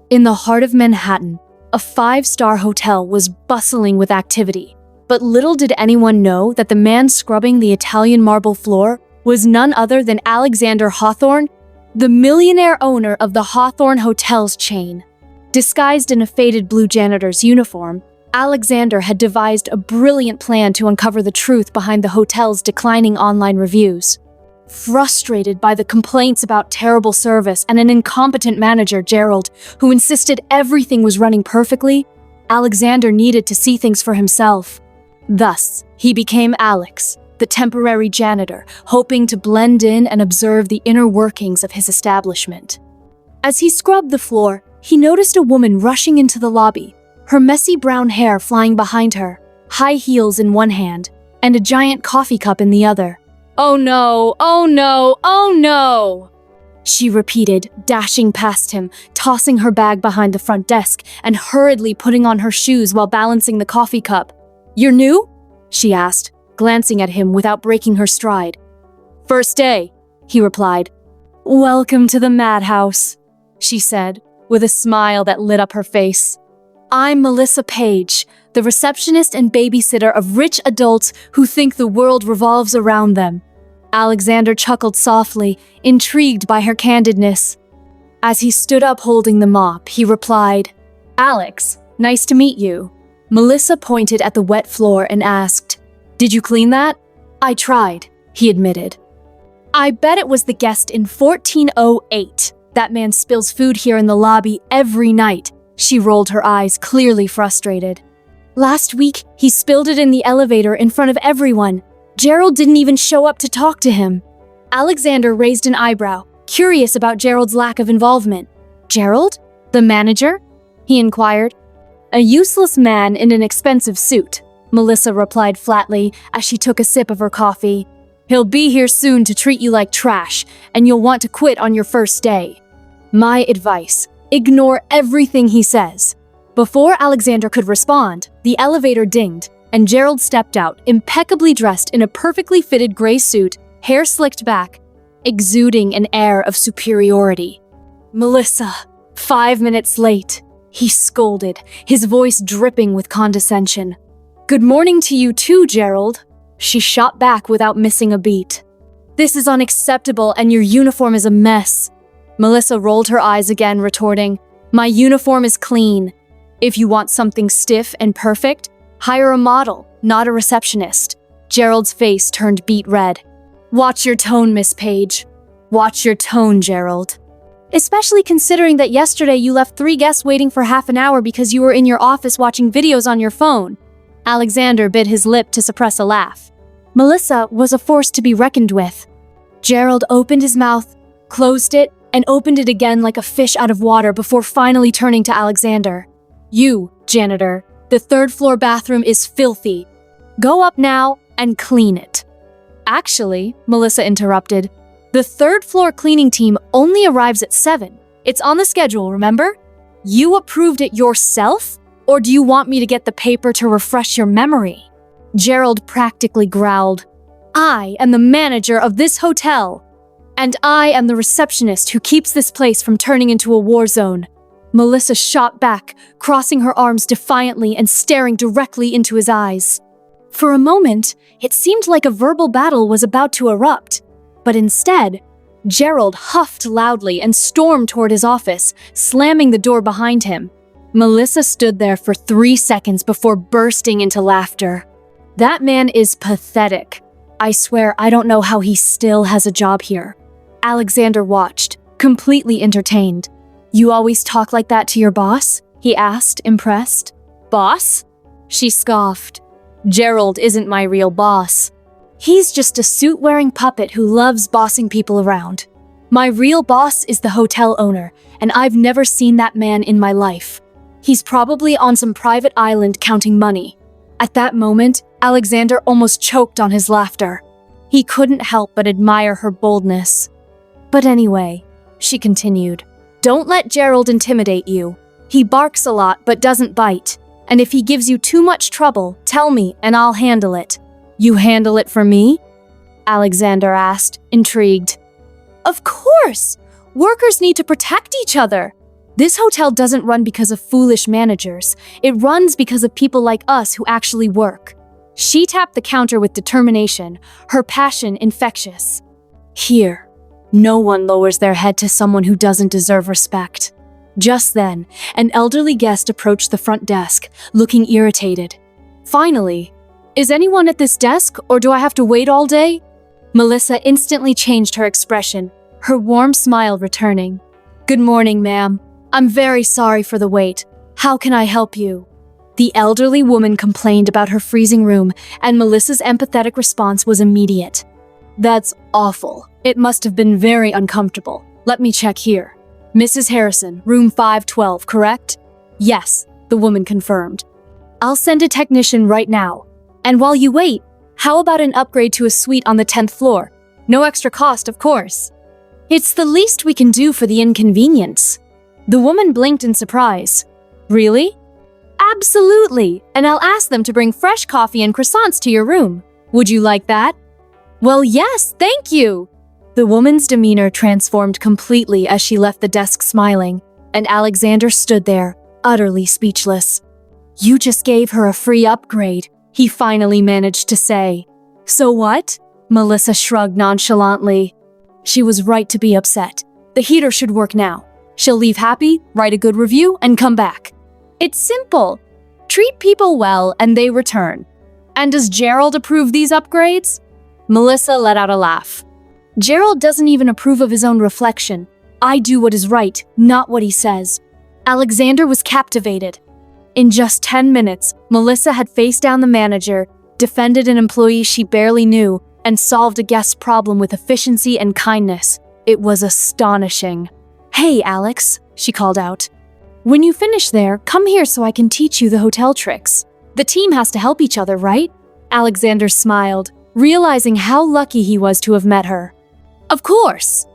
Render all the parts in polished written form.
In the heart of Manhattan, a five-star hotel was bustling with activity. But little did anyone know that the man scrubbing the Italian marble floor was none other than Alexander Hawthorne, the millionaire owner of the Hawthorne Hotels chain. Disguised in a faded blue janitor's uniform, Alexander had devised a brilliant plan to uncover the truth behind the hotel's declining online reviews. Frustrated by the complaints about terrible service and an incompetent manager, Gerald, who insisted everything was running perfectly, Alexander needed to see things for himself. Thus, he became Alex, the temporary janitor, hoping to blend in and observe the inner workings of his establishment. As he scrubbed the floor, he noticed a woman rushing into the lobby, her messy brown hair flying behind her, high heels in one hand, and a giant coffee cup in the other. "Oh no, oh no, oh no!" she repeated, dashing past him, tossing her bag behind the front desk, and hurriedly putting on her shoes while balancing the coffee cup. "You're new?" she asked, glancing at him without breaking her stride. "First day," he replied. "Welcome to the madhouse," she said, with a smile that lit up her face. "I'm Melissa Page, the receptionist and babysitter of rich adults who think the world revolves around them." Alexander chuckled softly, intrigued by her candidness. As he stood up holding the mop, he replied, "Alex, nice to meet you." Melissa pointed at the wet floor and asked, "Did you clean that?" "I tried," he admitted. "I bet it was the guest in 1408. That man spills food here in the lobby every night." She rolled her eyes, clearly frustrated. "Last week, he spilled it in the elevator in front of everyone. Gerald didn't even show up to talk to him." Alexander raised an eyebrow, curious about Gerald's lack of involvement. "Gerald? The manager?" he inquired. "A useless man in an expensive suit," Melissa replied flatly as she took a sip of her coffee. "He'll be here soon to treat you like trash, and you'll want to quit on your first day. My advice: ignore everything he says." Before Alexander could respond, the elevator dinged, and Gerald stepped out, impeccably dressed in a perfectly fitted gray suit, hair slicked back, exuding an air of superiority. "Melissa, 5 minutes late," he scolded, his voice dripping with condescension. "Good morning to you too, Gerald," she shot back without missing a beat. "This is unacceptable and your uniform is a mess." Melissa rolled her eyes again, retorting, "My uniform is clean. If you want something stiff and perfect, hire a model, not a receptionist." Gerald's face turned beet red. "Watch your tone, Miss Page. Watch your tone, Gerald. Especially considering that yesterday you left 3 guests waiting for half an hour because you were in your office watching videos on your phone." Alexander bit his lip to suppress a laugh. Melissa was a force to be reckoned with. Gerald opened his mouth, closed it, and opened it again like a fish out of water before finally turning to Alexander. "You, janitor, the 3rd floor bathroom is filthy. Go up now and clean it." "Actually," Melissa interrupted, "the 3rd floor cleaning team only arrives at 7. It's on the schedule, remember? You approved it yourself? Or do you want me to get the paper to refresh your memory?" Gerald practically growled, "I am the manager of this hotel. And I am the receptionist who keeps this place from turning into a war zone." Melissa shot back, crossing her arms defiantly and staring directly into his eyes. For a moment, it seemed like a verbal battle was about to erupt. But instead, Gerald huffed loudly and stormed toward his office, slamming the door behind him. Melissa stood there for 3 seconds before bursting into laughter. "That man is pathetic. I swear I don't know how he still has a job here." Alexander watched, completely entertained. "You always talk like that to your boss?" he asked, impressed. "Boss?" she scoffed. "Gerald isn't my real boss. He's just a suit-wearing puppet who loves bossing people around. My real boss is the hotel owner, and I've never seen that man in my life. He's probably on some private island counting money." At that moment, Alexander almost choked on his laughter. He couldn't help but admire her boldness. "But anyway," she continued, "don't let Gerald intimidate you. He barks a lot but doesn't bite. And if he gives you too much trouble, tell me and I'll handle it." "You handle it for me?" Alexander asked, intrigued. "Of course! Workers need to protect each other." This hotel doesn't run because of foolish managers. It runs because of people like us who actually work. She tapped the counter with determination, her passion infectious. Here, no one lowers their head to someone who doesn't deserve respect. Just then, an elderly guest approached the front desk, looking irritated. Finally, "Is anyone at this desk, or do I have to wait all day?" Melissa instantly changed her expression, her warm smile returning. "Good morning, ma'am. I'm very sorry for the wait. How can I help you?" The elderly woman complained about her freezing room, and Melissa's empathetic response was immediate. "That's awful. It must have been very uncomfortable. Let me check here. Mrs. Harrison, room 512, correct?" "Yes," the woman confirmed. "I'll send a technician right now. And while you wait, how about an upgrade to a suite on the 10th floor? No extra cost, of course." "It's the least we can do for the inconvenience." The woman blinked in surprise. "Really?" "Absolutely, and I'll ask them to bring fresh coffee and croissants to your room. Would you like that?" "Well, yes, thank you." The woman's demeanor transformed completely as she left the desk smiling, and Alexander stood there, utterly speechless. "You just gave her a free upgrade," he finally managed to say. "So what?" Melissa shrugged nonchalantly. She was right to be upset. The heater should work now. She'll leave happy, write a good review, and come back. It's simple. Treat people well and they return. "And does Gerald approve these upgrades?" Melissa let out a laugh. "Gerald doesn't even approve of his own reflection. I do what is right, not what he says." Alexander was captivated. In just 10 minutes, Melissa had faced down the manager, defended an employee she barely knew, and solved a guest's problem with efficiency and kindness. It was astonishing. "Hey, Alex," she called out. "When you finish there, come here so I can teach you the hotel tricks. The team has to help each other, right?" Alexander smiled, realizing how lucky he was to have met her. "Of course!"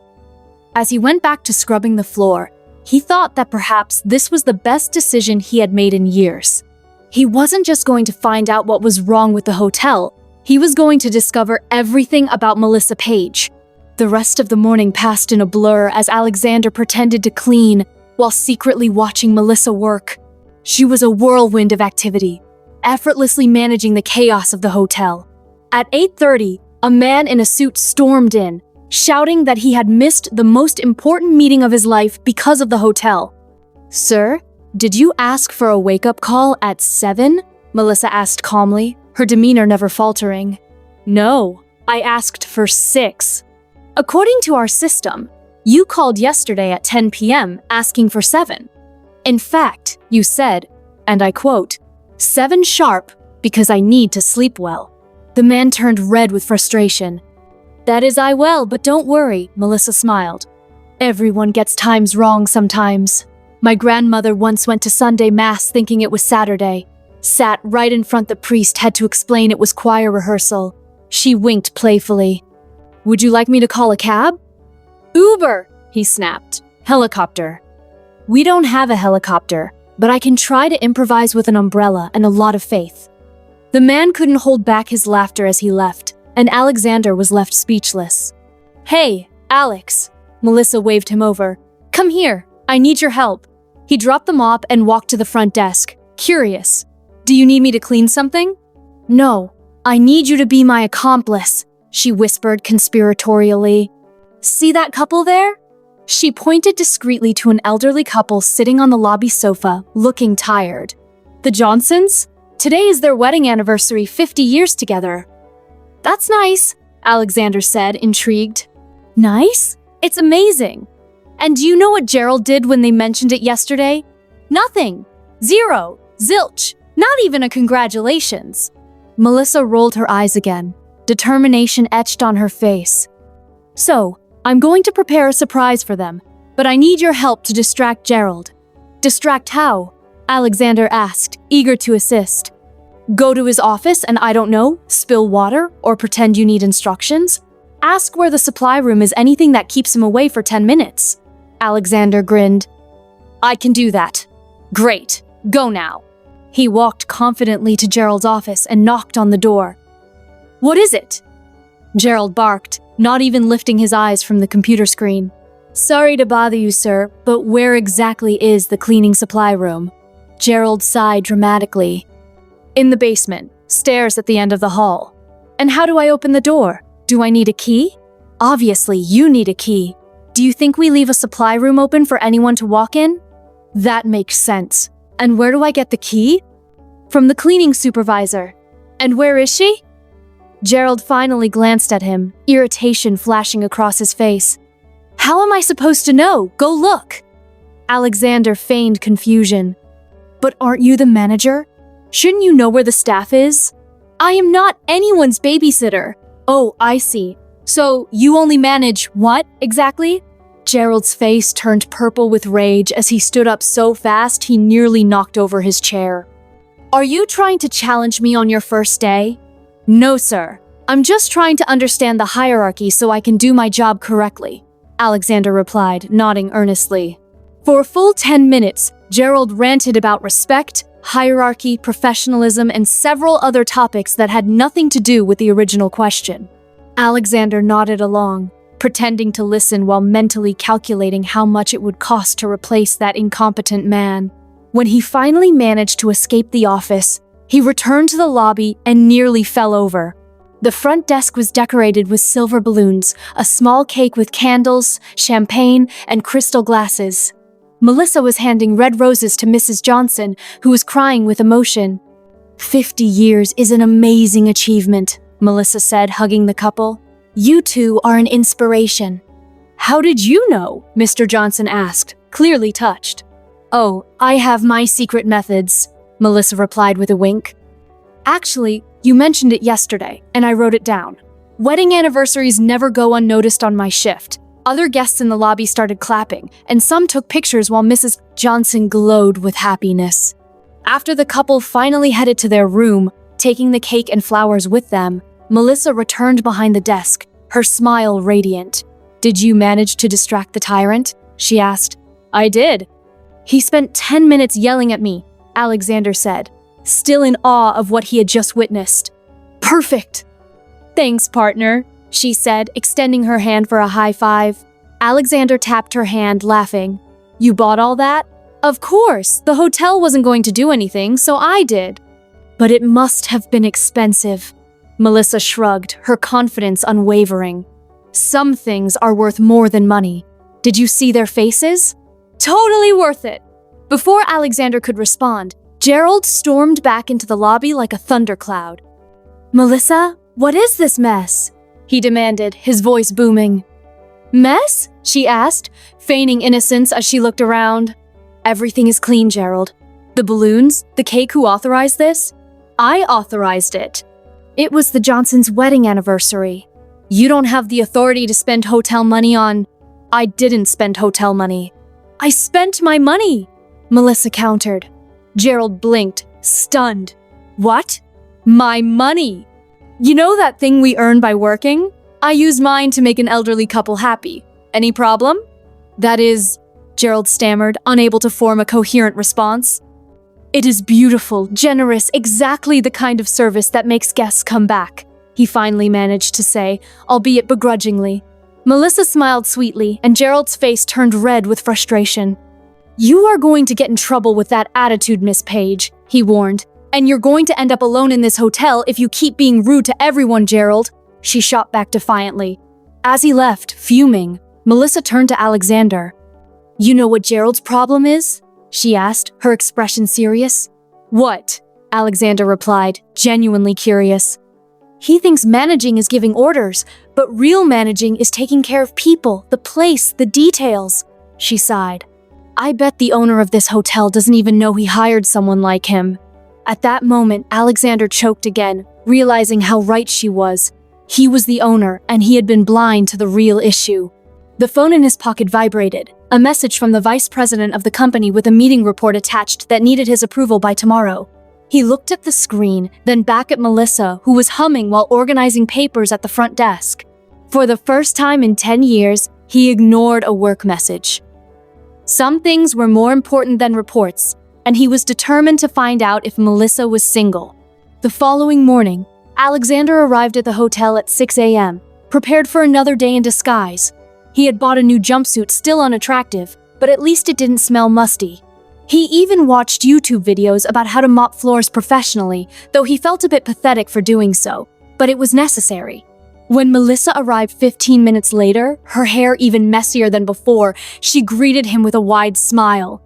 As he went back to scrubbing the floor, he thought that perhaps this was the best decision he had made in years. He wasn't just going to find out what was wrong with the hotel, he was going to discover everything about Melissa Page. The rest of the morning passed in a blur as Alexander pretended to clean while secretly watching Melissa work. She was a whirlwind of activity, effortlessly managing the chaos of the hotel. At 8:30, a man in a suit stormed in, shouting that he had missed the most important meeting of his life because of the hotel. "Sir, did you ask for a wake-up call at 7? Melissa asked calmly, her demeanor never faltering. "No, I asked for 6. According to our system, you called yesterday at 10 p.m. asking for 7. In fact, you said, and I quote, 7 sharp because I need to sleep well." The man turned red with frustration. "That is I well, but don't worry," Melissa smiled. "Everyone gets times wrong sometimes. My grandmother once went to Sunday Mass thinking it was Saturday. Sat right in front the priest had to explain it was choir rehearsal. She winked playfully. "Would you like me to call a cab?" "Uber," he snapped. "Helicopter." "We don't have a helicopter, but I can try to improvise with an umbrella and a lot of faith." The man couldn't hold back his laughter as he left, and Alexander was left speechless. "Hey, Alex," Melissa waved him over. "Come here, I need your help." He dropped the mop and walked to the front desk, curious. "Do you need me to clean something?" "No, I need you to be my accomplice," she whispered conspiratorially. "See that couple there?" She pointed discreetly to an elderly couple sitting on the lobby sofa, looking tired. "The Johnsons? Today is their wedding anniversary, 50 years together." "That's nice," Alexander said, intrigued. "Nice? It's amazing. And do you know what Gerald did when they mentioned it yesterday? Nothing. Zero. Zilch. Not even a congratulations." Melissa rolled her eyes again, determination etched on her face. "So, I'm going to prepare a surprise for them, but I need your help to distract Gerald." "Distract how?" Alexander asked, eager to assist. "Go to his office and I don't know, spill water or pretend you need instructions? Ask where the supply room is, anything that keeps him away for 10 minutes. Alexander grinned. "I can do that." "Great. Go now." He walked confidently to Gerald's office and knocked on the door. "What is it?" Gerald barked, not even lifting his eyes from the computer screen. Sorry to bother you, sir, but where exactly is the cleaning supply room? Gerald sighed dramatically. In the basement, stairs at the end of the hall. And how do I open the door? Do I need a key? Obviously, you need a key. Do you think we leave a supply room open for anyone to walk in? That makes sense. And where do I get the key? From the cleaning supervisor. And where is she? Gerald finally glanced at him, irritation flashing across his face. How am I supposed to know? Go look! Alexander feigned confusion. But aren't you the manager? Shouldn't you know where the staff is? I am not anyone's babysitter. Oh, I see. So you only manage what, exactly? Gerald's face turned purple with rage as he stood up so fast he nearly knocked over his chair. Are you trying to challenge me on your first day? No, sir. I'm just trying to understand the hierarchy so I can do my job correctly, Alexander replied, nodding earnestly. For a full 10 minutes, Gerald ranted about respect, hierarchy, professionalism, and several other topics that had nothing to do with the original question. Alexander nodded along, pretending to listen while mentally calculating how much it would cost to replace that incompetent man. When he finally managed to escape the office, he returned to the lobby and nearly fell over. The front desk was decorated with silver balloons, a small cake with candles, champagne, and crystal glasses. Melissa was handing red roses to Mrs. Johnson, who was crying with emotion. 50 years is an amazing achievement, Melissa said, hugging the couple. You two are an inspiration. How did you know? Mr. Johnson asked, clearly touched. Oh, I have my secret methods, Melissa replied with a wink. Actually, you mentioned it yesterday, and I wrote it down. Wedding anniversaries never go unnoticed on my shift. Other guests in the lobby started clapping, and some took pictures while Mrs. Johnson glowed with happiness. After the couple finally headed to their room, taking the cake and flowers with them, Melissa returned behind the desk, her smile radiant. Did you manage to distract the tyrant? She asked. I did. He spent 10 minutes yelling at me, Alexander said, still in awe of what he had just witnessed. Perfect! Thanks, partner, she said, extending her hand for a high five. Alexander tapped her hand, laughing. You bought all that? Of course, the hotel wasn't going to do anything, so I did. But it must have been expensive. Melissa shrugged, her confidence unwavering. Some things are worth more than money. Did you see their faces? Totally worth it! Before Alexander could respond, Gerald stormed back into the lobby like a thundercloud. Melissa, what is this mess? He demanded, his voice booming. Mess? She asked, feigning innocence as she looked around. Everything is clean, Gerald. The balloons, the cake, who authorized this? I authorized it. It was the Johnsons' wedding anniversary. You don't have the authority to spend hotel money on... I didn't spend hotel money. I spent my money, Melissa countered. Gerald blinked, stunned. What? My money? You know that thing we earn by working? I used mine to make an elderly couple happy. Any problem? That is, Gerald stammered, unable to form a coherent response. It is beautiful, generous, exactly the kind of service that makes guests come back, he finally managed to say, albeit begrudgingly. Melissa smiled sweetly, and Gerald's face turned red with frustration. You are going to get in trouble with that attitude, Miss Page, he warned. And you're going to end up alone in this hotel if you keep being rude to everyone, Gerald, she shot back defiantly. As he left, fuming, Melissa turned to Alexander. You know what Gerald's problem is? She asked, her expression serious. What? Alexander replied, genuinely curious. He thinks managing is giving orders, but real managing is taking care of people, the place, the details, she sighed. I bet the owner of this hotel doesn't even know he hired someone like him. At that moment, Alexander choked again, realizing how right she was. He was the owner, and he had been blind to the real issue. The phone in his pocket vibrated, a message from the vice president of the company with a meeting report attached that needed his approval by tomorrow. He looked at the screen, then back at Melissa, who was humming while organizing papers at the front desk. For the first time in 10 years, he ignored a work message. Some things were more important than reports, and he was determined to find out if Melissa was single. The following morning, Alexander arrived at the hotel at 6 a.m., prepared for another day in disguise. He had bought a new jumpsuit, still unattractive, but at least it didn't smell musty. He even watched YouTube videos about how to mop floors professionally, though he felt a bit pathetic for doing so, but it was necessary. When Melissa arrived 15 minutes later, her hair even messier than before, she greeted him with a wide smile.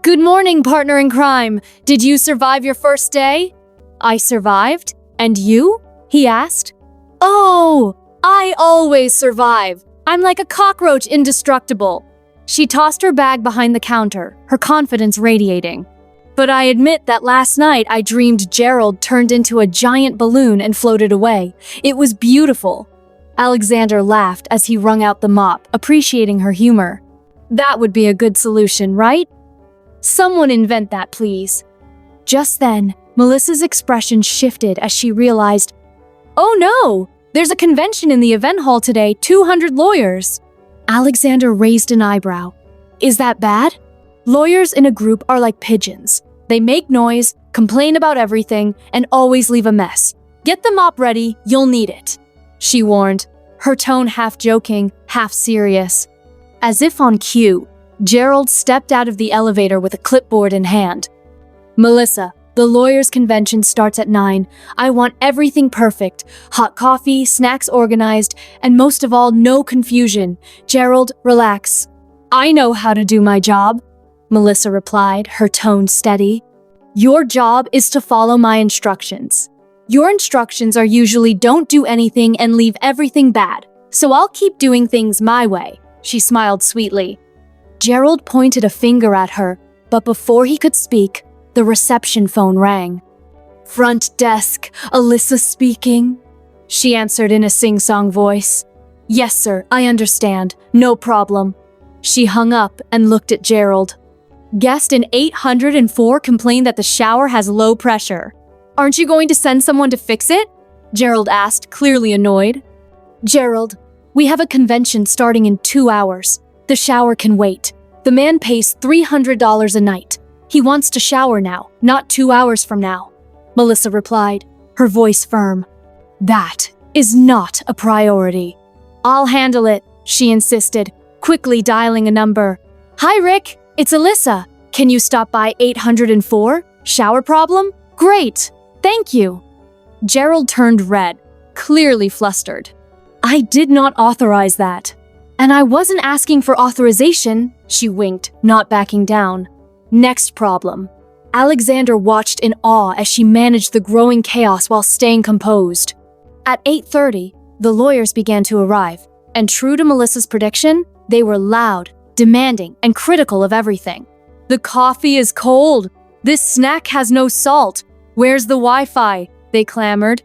"Good morning, partner in crime. Did you survive your first day?" "I survived? And you?" he asked. "Oh, I always survive. I'm like a cockroach, indestructible." She tossed her bag behind the counter, her confidence radiating. "But I admit that last night I dreamed Gerald turned into a giant balloon and floated away. It was beautiful." Alexander laughed as he wrung out the mop, appreciating her humor. "That would be a good solution, right? Someone invent that, please." Just then, Melissa's expression shifted as she realized, "Oh no! There's a convention in the event hall today, 200 lawyers." Alexander raised an eyebrow. "Is that bad?" Lawyers in a group are like pigeons. They make noise, complain about everything, and always leave a mess. "Get the mop ready, you'll need it," she warned, her tone half joking, half serious. As if on cue, Gerald stepped out of the elevator with a clipboard in hand. "Melissa, the lawyers' convention starts at 9. I want everything perfect. Hot coffee, snacks organized, and most of all, no confusion. Gerald, relax." "I know how to do my job," Melissa replied, her tone steady. "Your job is to follow my instructions. Your instructions are usually don't do anything and leave everything bad, so I'll keep doing things my way," she smiled sweetly. Gerald pointed a finger at her, but before he could speak, the reception phone rang. "Front desk, Alyssa speaking," she answered in a sing-song voice. "Yes, sir, I understand. No problem." She hung up and looked at Gerald. "Guest in 804 complained that the shower has low pressure. Aren't you going to send someone to fix it?" Gerald asked, clearly annoyed. "Gerald, we have a convention starting in 2 hours. The shower can wait. The man pays $300 a night. He wants to shower now, not 2 hours from now," Melissa replied, her voice firm. "That is not a priority." "I'll handle it," she insisted, quickly dialing a number. "Hi, Rick, it's Alyssa. Can you stop by 804? Shower problem? Great, thank you." Gerald turned red, clearly flustered. "I did not authorize that. And I wasn't asking for authorization," she winked, not backing down. "Next problem." Alexander watched in awe as she managed the growing chaos while staying composed. At 8:30, the lawyers began to arrive, and true to Melissa's prediction, they were loud, demanding, and critical of everything. "The coffee is cold. This snack has no salt. Where's the Wi-Fi?" they clamored.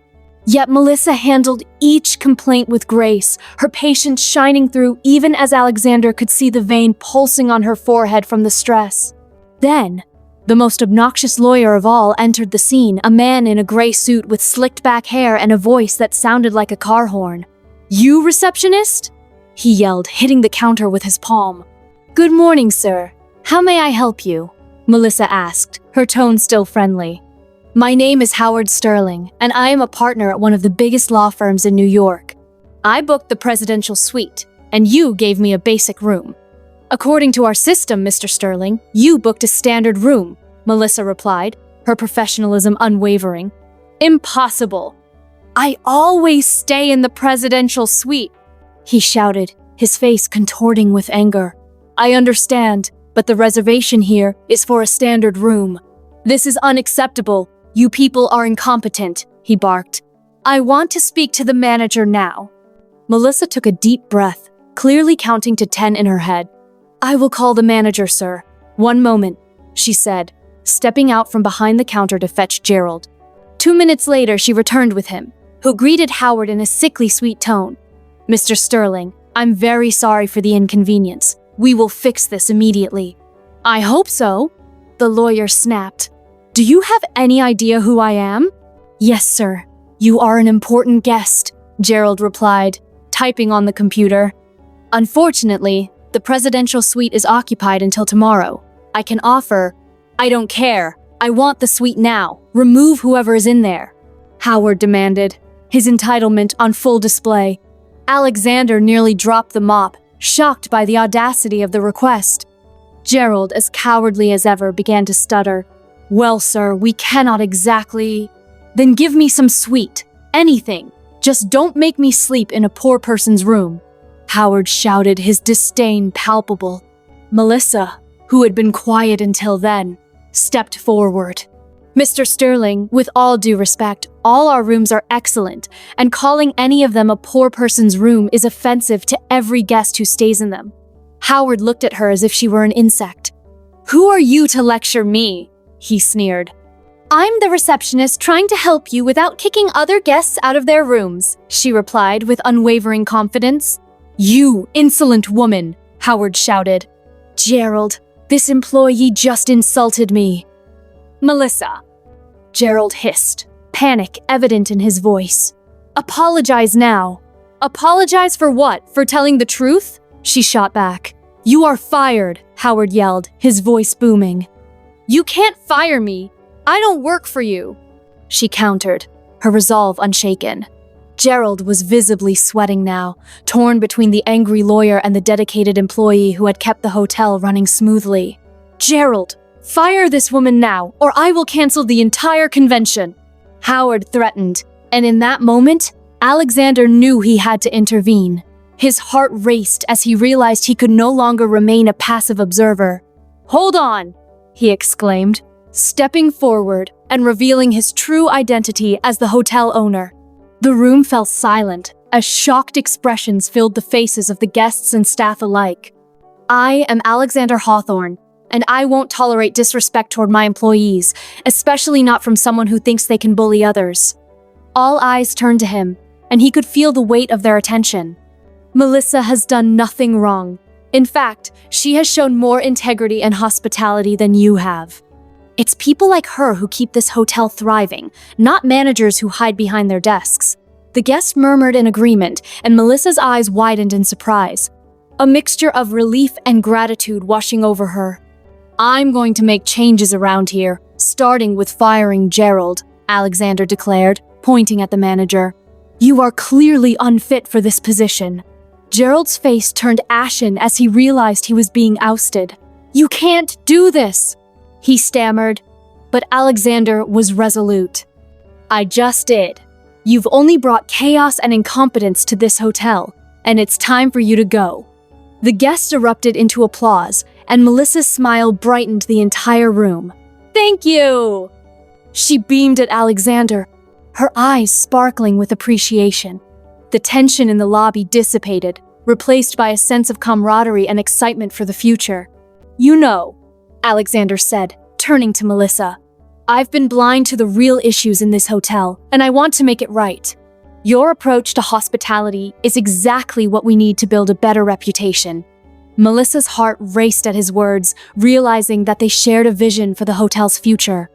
Yet Melissa handled each complaint with grace, her patience shining through even as Alexander could see the vein pulsing on her forehead from the stress. Then, the most obnoxious lawyer of all entered the scene, a man in a gray suit with slicked back hair and a voice that sounded like a car horn. "You, receptionist?" he yelled, hitting the counter with his palm. "Good morning, sir. How may I help you?" Melissa asked, her tone still friendly. "My name is Howard Sterling, and I am a partner at one of the biggest law firms in New York. I booked the presidential suite, and you gave me a basic room." "According to our system, Mr. Sterling, you booked a standard room," Melissa replied, her professionalism unwavering. "Impossible. I always stay in the presidential suite," he shouted, his face contorting with anger. "I understand, but the reservation here is for a standard room. This is unacceptable. You people are incompetent," he barked. "I want to speak to the manager now." Melissa took a deep breath, clearly counting to 10 in her head. "I will call the manager, sir. One moment," she said, stepping out from behind the counter to fetch Gerald. 2 minutes later, she returned with him, who greeted Howard in a sickly sweet tone. "Mr. Sterling, I'm very sorry for the inconvenience. We will fix this immediately." "I hope so," the lawyer snapped. "Do you have any idea who I am?" "Yes, sir. You are an important guest," Gerald replied, typing on the computer. "Unfortunately, the presidential suite is occupied until tomorrow. I can offer—" "I don't care. I want the suite now. Remove whoever is in there," Howard demanded, his entitlement on full display. Alexander nearly dropped the mop, shocked by the audacity of the request. Gerald, as cowardly as ever, began to stutter. "Well, sir, we cannot exactly—" "Then give me some sweet. Anything. Just don't make me sleep in a poor person's room," Howard shouted, his disdain palpable. Melissa, who had been quiet until then, stepped forward. "Mr. Sterling, with all due respect, all our rooms are excellent, and calling any of them a poor person's room is offensive to every guest who stays in them." Howard looked at her as if she were an insect. "Who are you to lecture me?" he sneered. "I'm the receptionist trying to help you without kicking other guests out of their rooms," she replied with unwavering confidence. "You insolent woman," Howard shouted. "Gerald, this employee just insulted me." "Melissa," Gerald hissed, panic evident in his voice. "Apologize now." "Apologize for what? For telling the truth?" she shot back. "You are fired," Howard yelled, his voice booming. "You can't fire me. I don't work for you," she countered, her resolve unshaken. Gerald was visibly sweating now, torn between the angry lawyer and the dedicated employee who had kept the hotel running smoothly. "Gerald, fire this woman now, or I will cancel the entire convention," Howard threatened, and in that moment, Alexander knew he had to intervene. His heart raced as he realized he could no longer remain a passive observer. "Hold on," he exclaimed, stepping forward and revealing his true identity as the hotel owner. The room fell silent as shocked expressions filled the faces of the guests and staff alike. "I am Alexander Hawthorne, and I won't tolerate disrespect toward my employees, especially not from someone who thinks they can bully others." All eyes turned to him, and he could feel the weight of their attention. "Melissa has done nothing wrong. In fact, she has shown more integrity and hospitality than you have. It's people like her who keep this hotel thriving, not managers who hide behind their desks." The guest murmured in agreement, and Melissa's eyes widened in surprise, a mixture of relief and gratitude washing over her. "I'm going to make changes around here, starting with firing Gerald," Alexander declared, pointing at the manager. "You are clearly unfit for this position." Gerald's face turned ashen as he realized he was being ousted. "You can't do this," he stammered, but Alexander was resolute. "I just did. You've only brought chaos and incompetence to this hotel, and it's time for you to go." The guests erupted into applause, and Melissa's smile brightened the entire room. "Thank you!" She beamed at Alexander, her eyes sparkling with appreciation. The tension in the lobby dissipated, replaced by a sense of camaraderie and excitement for the future. "You know," Alexander said, turning to Melissa, "I've been blind to the real issues in this hotel, and I want to make it right. Your approach to hospitality is exactly what we need to build a better reputation." Melissa's heart raced at his words, realizing that they shared a vision for the hotel's future.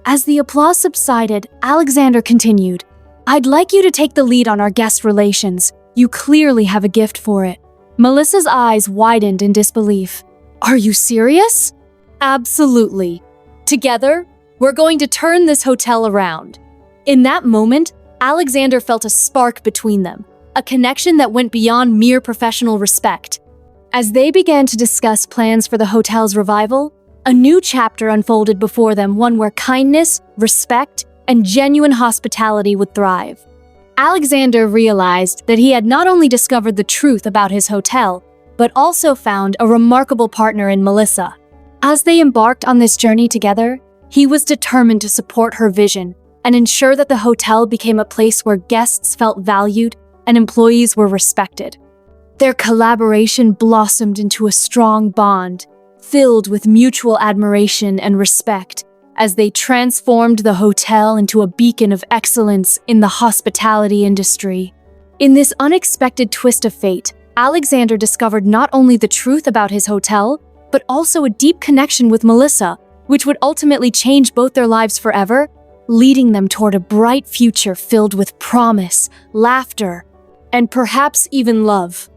As the applause subsided, Alexander continued, "I'd like you to take the lead on our guest relations. You clearly have a gift for it." Melissa's eyes widened in disbelief. "Are you serious?" "Absolutely. Together, we're going to turn this hotel around." In that moment, Alexander felt a spark between them, a connection that went beyond mere professional respect. As they began to discuss plans for the hotel's revival, a new chapter unfolded before them, one where kindness, respect, and genuine hospitality would thrive. Alexander realized that he had not only discovered the truth about his hotel, but also found a remarkable partner in Melissa. As they embarked on this journey together, he was determined to support her vision and ensure that the hotel became a place where guests felt valued and employees were respected. Their collaboration blossomed into a strong bond, filled with mutual admiration and respect, as they transformed the hotel into a beacon of excellence in the hospitality industry. In this unexpected twist of fate, Alexander discovered not only the truth about his hotel, but also a deep connection with Melissa, which would ultimately change both their lives forever, leading them toward a bright future filled with promise, laughter, and perhaps even love.